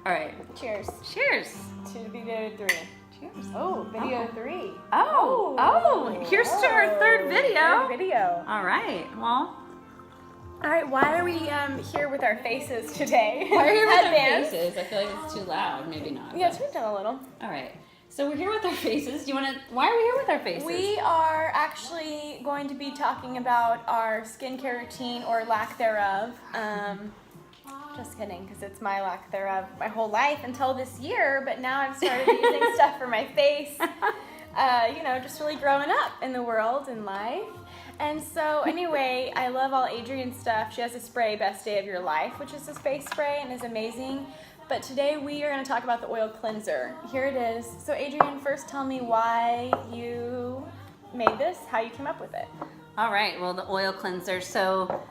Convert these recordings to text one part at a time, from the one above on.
All right. Cheers. Cheers. To video 3. Cheers. Oh, video 3. Oh, here's to our third video. Third video. All right. Well. All right. Why are we here with our faces today? Why are we here with our Headbands. faces? I feel like it's too loud. Maybe not. Yeah, but- turn it down a little. All right. So we're here with our faces. Do you want to? Why are we here with our faces? We are actually going to be talking about our skincare routine or lack thereof. Just kidding, because it's my lack thereof my whole life until this year. But now I've started using stuff for my face. Just really growing up in the world and life. And so anyway, I love all Adrienne's stuff. She has a spray, Best Day of Your Life, which is a face spray and is amazing. But today we are going to talk about the oil cleanser. Here it is. So Adrienne, first tell me why you made this, how you came up with it. All right. Well, the oil cleanser. So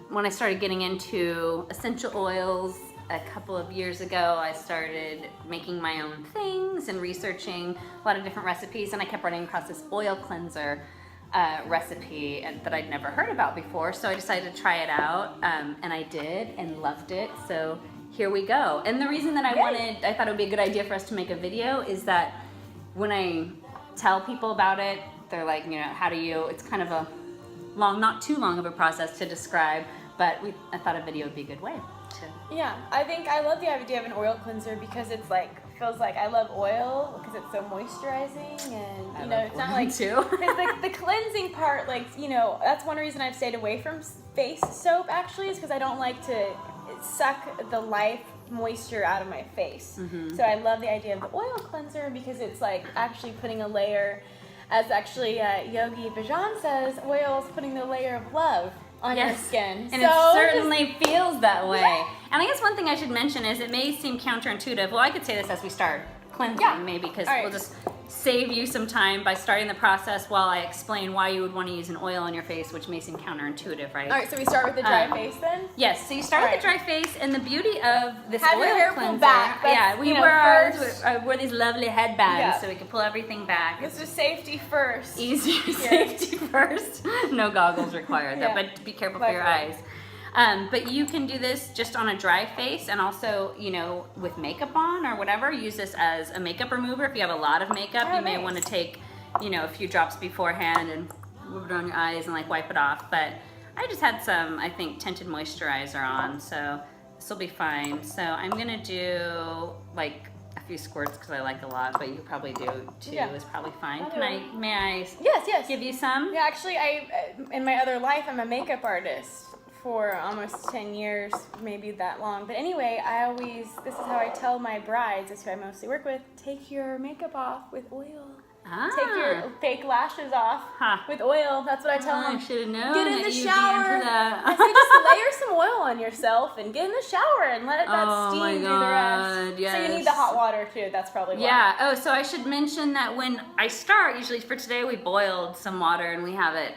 when I started getting into essential oils a couple of years ago, I started making my own things and researching a lot of different recipes, and I kept running across this oil cleanser recipe that I'd never heard about before. So I decided to try it out, and I did and loved it. So here we go. And the reason that I thought it would be a good idea for us to make a video is that when I tell people about it, they're like, how do you, it's kind of a long, not too long of a process to describe, but I thought a video would be a good way to. Yeah, I love the idea of an oil cleanser because it's feels like I love oil because it's so moisturizing, and it's not like too. the cleansing part, that's one reason I've stayed away from face soap actually, is because I don't like to suck the life moisture out of my face. Mm-hmm. So I love the idea of the oil cleanser because it's like actually putting a layer, as actually Yogi Bhajan says, oil is putting the layer of love on your skin. And it certainly feels that way. Yeah. And I guess one thing I should mention is it may seem counterintuitive. Well, I could say this as we start cleansing, maybe, because we'll just save you some time by starting the process while I explain why you would want to use an oil on your face, which may seem counterintuitive, right? All right, so we start with the dry face then? Yes, so you start with the dry face, and the beauty of this Have oil your hair cleanser, pulled back. we wear these lovely headbands so we can pull everything back. This is safety first. Easier safety first. No goggles required, though, but be careful for your eyes. But you can do this just on a dry face, and also, with makeup on or whatever, use this as a makeup remover. If you have a lot of makeup, you may want to take, a few drops beforehand and move it on your eyes and wipe it off. But I just had some, I think, tinted moisturizer on, so this will be fine. So I'm gonna do a few squirts because I like a lot, but you probably do too. Is probably fine. May I? Yes. Give you some? Yeah, actually, in my other life, I'm a makeup artist for almost 10 years, maybe that long. But anyway, this is how I tell my brides, that's who I mostly work with, take your makeup off with oil. Take your fake lashes off with oil. That's what I tell them. I should have known. Get in the shower. That. I say just layer some oil on yourself and get in the shower and let that steam do the rest. Yes. So you need the hot water too. That's probably why. Yeah. Oh, so I should mention that when I start, usually for today, we boiled some water and we have it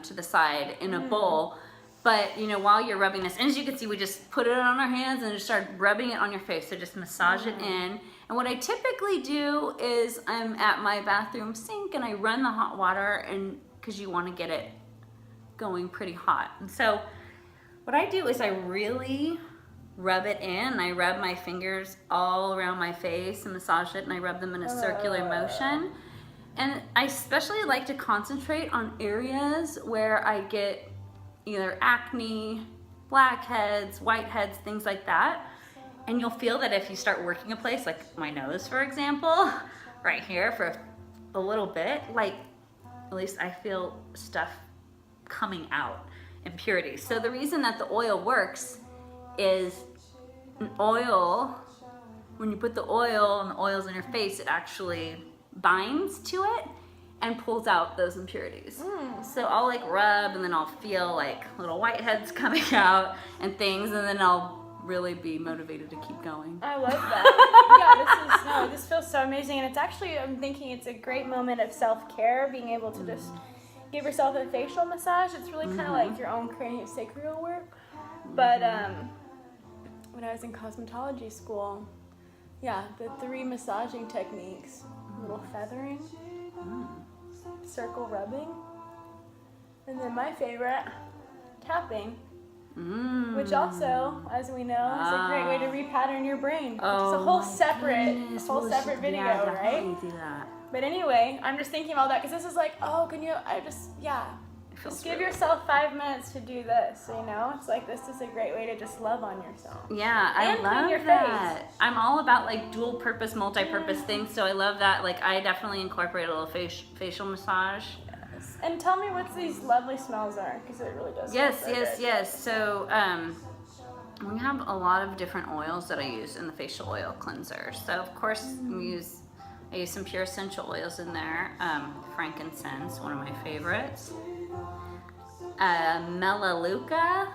to the side in a bowl. But, while you're rubbing this, and as you can see, we just put it on our hands and just start rubbing it on your face. So just massage it in. And what I typically do is I'm at my bathroom sink and I run the hot water, and because you want to get it going pretty hot. And so what I do is I really rub it in. I rub my fingers all around my face and massage it, and I rub them in a circular motion. And I especially like to concentrate on areas where I get either acne, blackheads, whiteheads, things like that. And you'll feel that if you start working a place, like my nose, for example, right here for a little bit, at least I feel stuff coming out, impurities. So the reason that the oil works is an oil, when you put the oil and the oils on your face, it actually binds to it and pulls out those impurities. So I'll rub, and then I'll feel little whiteheads coming out and things, and then I'll really be motivated to keep going. I love that. This feels so amazing, and it's actually, I'm thinking it's a great moment of self-care, being able to just give yourself a facial massage. It's really kind of like your own craniosacral work. But when I was in cosmetology school, the 3 massaging techniques: little feathering, circle rubbing, and then my favorite, tapping. which also, as we know, is a great way to repattern your brain. Which is a whole separate video, right? Do that. But anyway, I'm just thinking about that because this is like, oh, can you? Just give yourself 5 minutes to do this. You know, it's like this is a great way to just love on yourself. Yeah, I love that. I'm all about like dual purpose, multi-purpose things, so I love that. Like I definitely incorporate a little facial massage. Yes. And tell me what these lovely smells are, because it really does. Yes. So we have a lot of different oils that I use in the facial oil cleanser. So of course I use some pure essential oils in there. Frankincense, one of my favorites. Melaleuca.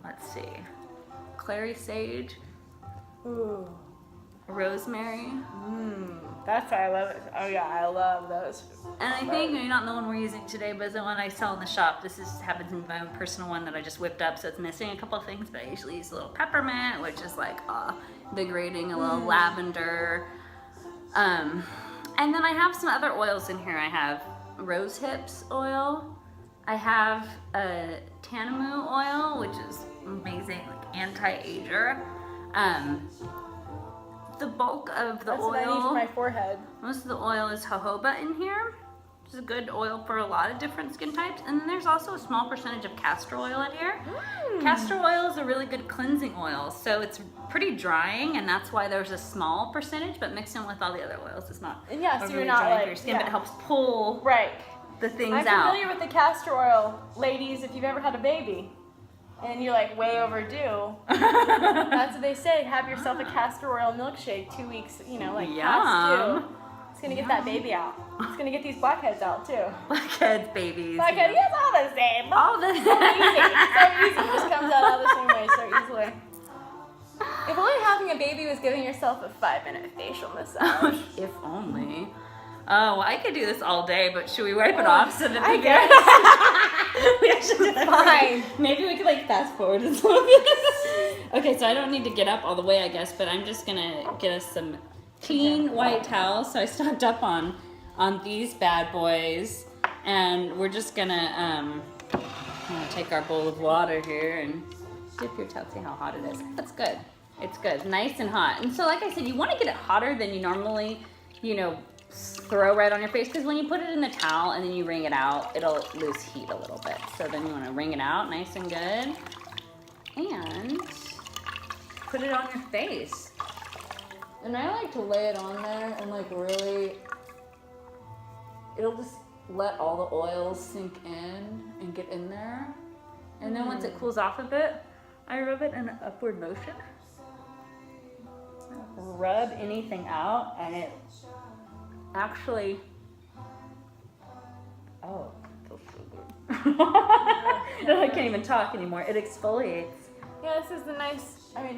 Let's see. Clary sage. Ooh. Rosemary. That's why I love it. Oh yeah, I love those. And I think maybe not the one we're using today, but the one I sell in the shop. This happens to be my own personal one that I just whipped up, so it's missing a couple of things, but I usually use a little peppermint, which is like invigorating, a little lavender. And then I have some other oils in here. I have rose hips oil. I have a Tanamu oil, which is amazing, like anti-ager. The bulk of the That's oil, what I need for my forehead. most of the oil is jojoba in here, which is a good oil for a lot of different skin types. And then there's also a small percentage of castor oil in here. Castor oil is a really good cleansing oil, so it's pretty drying, and that's why there's a small percentage, but mixed in with all the other oils, it's not And yeah, so overly you're not dry for like your skin, but it helps pull right. the things I'm out. familiar with the castor oil, ladies. If you've ever had a baby, and you're like way overdue, that's what they say. Have yourself a castor oil milkshake 2 weeks, past due. It's gonna get that baby out. It's gonna get these blackheads out too. Blackheads, babies. Blackheads, it's all the same. All the So easy. It just comes out all the same way so easily. If only having a baby was giving yourself a 5-minute facial massage. If only. Oh, well, I could do this all day, but should we wipe it off so that I we guess. we actually Fine. Maybe we could like fast forward a little bit. Okay, so I don't need to get up all the way, I guess, but I'm just gonna get us some clean white towels. So I stocked up on these bad boys, and we're just gonna take our bowl of water here and dip your towel. See how hot it is. That's good. It's good, nice and hot. And so, like I said, you want to get it hotter than you normally, throw right on your face, because when you put it in the towel and then you wring it out, it'll lose heat a little bit. So then you want to wring it out nice and good and put it on your face. And I like to lay it on there and like really, it'll just let all the oils sink in and get in there. And then once it cools off a bit, I rub it in an upward motion. Rub anything out, and it actually, it feels so good. I can't even talk anymore. It exfoliates. Yeah, this is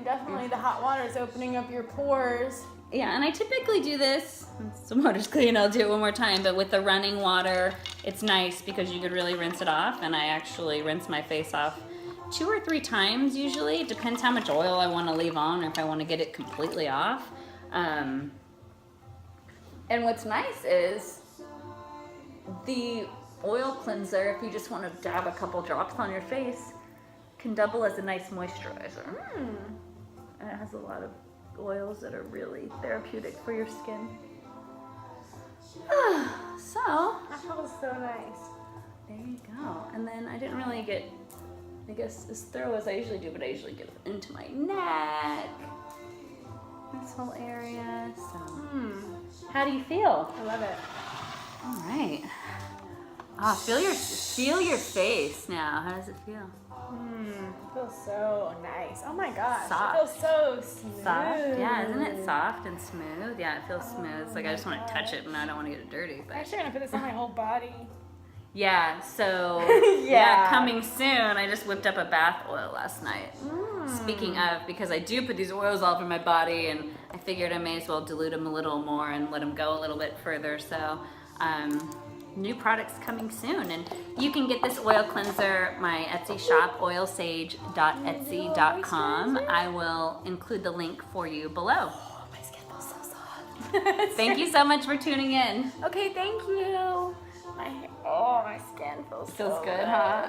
definitely the hot water is opening up your pores. Yeah, and I typically do this, once the water's clean, I'll do it one more time, but with the running water, it's nice because you could really rinse it off, and I actually rinse my face off 2 or 3 times usually. It depends how much oil I want to leave on or if I want to get it completely off. And what's nice is the oil cleanser, if you just want to dab a couple drops on your face, can double as a nice moisturizer. And it has a lot of oils that are really therapeutic for your skin. So, That feels so nice. there you go. And then I didn't really get, I guess, as thorough as I usually do, but I usually get into my neck, this whole area. So, how do you feel? I love it. All right. Feel your face now. How does it feel? It feels so nice. Oh my gosh. Soft. It feels so smooth. Soft? Yeah, isn't it soft and smooth? Yeah, it feels smooth. It's like I just want to touch it, and I don't want to get it dirty. I'm But actually gonna put this on my whole body. yeah, so Yeah. coming soon. I just whipped up a bath oil last night. Speaking of, because I do put these oils all over my body, and I figured I may as well dilute them a little more and let them go a little bit further. So, new products coming soon, and you can get this oil cleanser, my Etsy shop, oilsage.etsy.com. I will include the link for you below. Oh, my skin feels so soft. Thank you so much for tuning in. Okay, thank you. My skin feels Feels so good, good. huh?